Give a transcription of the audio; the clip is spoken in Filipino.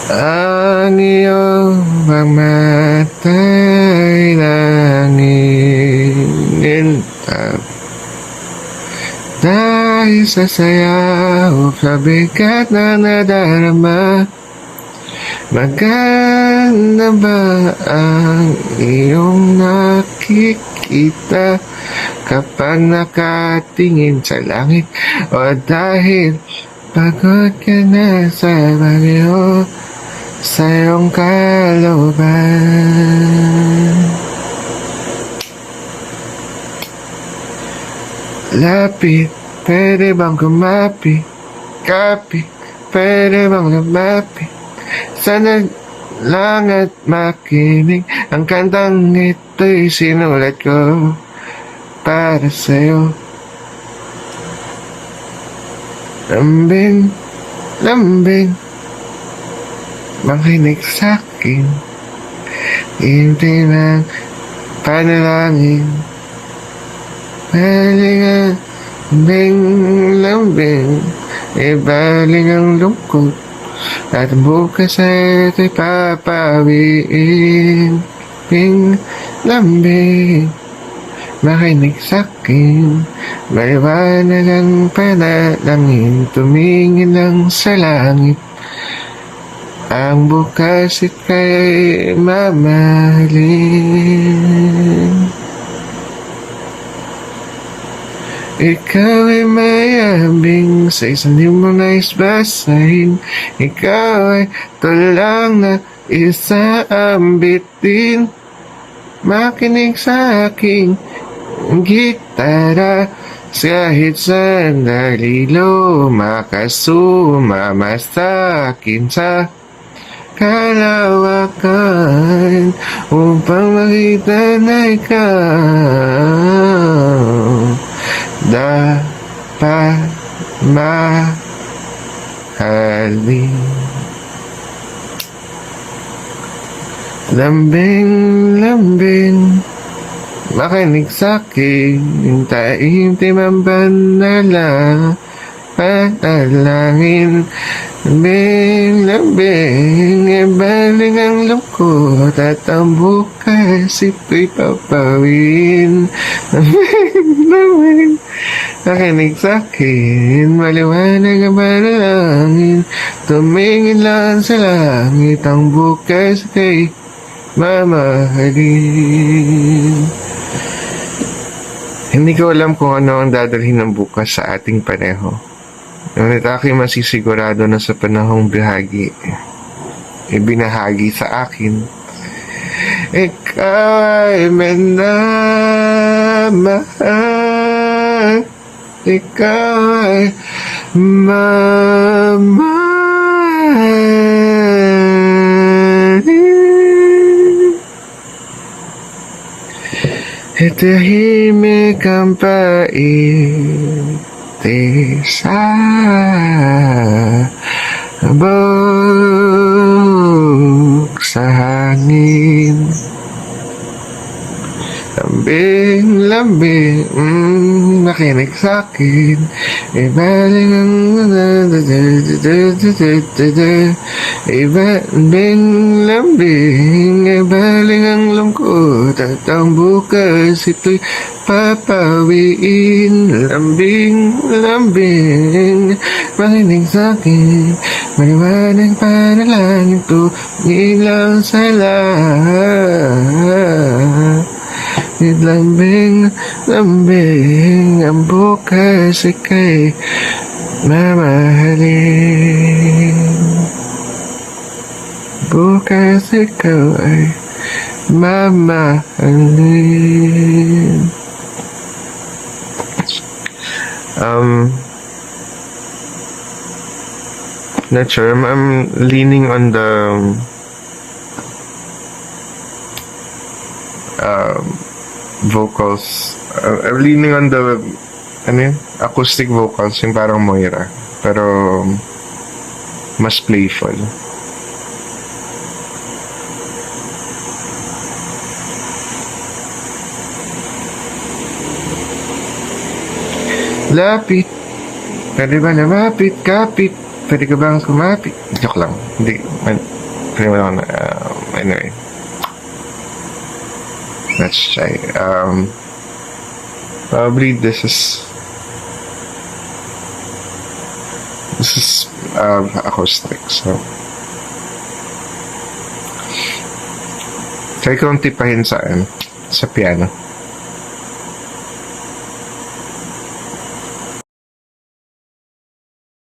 Ang iyong mga mata'y nangingintab dahil sa sayaw, sa bigat na nadarama. Maganda ba ang iyong nakikita kapag nakatingin sa langit? O dahil pagod ka na sa baliw sa iyong kalooban? Lapit, pwede bang kumapit? Kapit, pwede bang lumapit? Sana lang at makinig. Ang kantang ito'y sinulat ko para sa'yo. Lambing, lambing, makinig sa'kin. Hindi ng panalangin. Baling ang lambing, lambing, ibaling ang lungkot. At bukas ay ito'y papawiin. Ping, lambing, makinig sa'kin. Maliwanag ang panalangin, tumingin lang sa langit. Ang bukas ika'y mamahalin. Ikaw ay mayabing sa isang libro na isbasahin. Ikaw ay tulang na isang bitin. Makinig sa aking gitara. Kahit sandali lumakasumama sa akin sa kalawakan upang makita na ikaw dapat mahalin. Lambing, lambing, makinig sa'kin. Taimtim ang banala panalangin. Lambing, lambing, ibaling ang lungkot at ang bukas ito'y papawin. Lambing, lambing, makinig sa'kin. Maliwanag ang panalangin, tumingin lang sa langit. Ang bukas kay mamahalin. Hindi ko alam kung ano ang dadalhin ng bukas sa ating pareho. Ngunit ako'y masisigurado na sa panahong bihagi, ibinahagi sa akin, ikaw ay minamahal, ikaw ay mamahalin. Tahimik ang pait sa bug sa hangin. Lambing, lambing, makinig sa'kin. Ibaling ang lambing, lambing, ibaling ang lungkot at ang bukas ito'y papawiin. Lambing, lambing, makinig sa'kin. Maliwanag panalangin, tumingin lang sa langit. Lambing, lambing, ang bukas ika'y mamahalin. Bukas ikaw ay mamahalin. Not sure. I'm leaning on the vocals. I'm leaning on the acoustic vocals, yung parang Moira, pero mas playful. Lapit, pwede ba lumapit, kapit, Pwede ka bang kumapit? Joke lang. Hindi. Pwede mo lang na, anyway. Let's try. Probably this is acoustic, so try kong tipahin sa piano.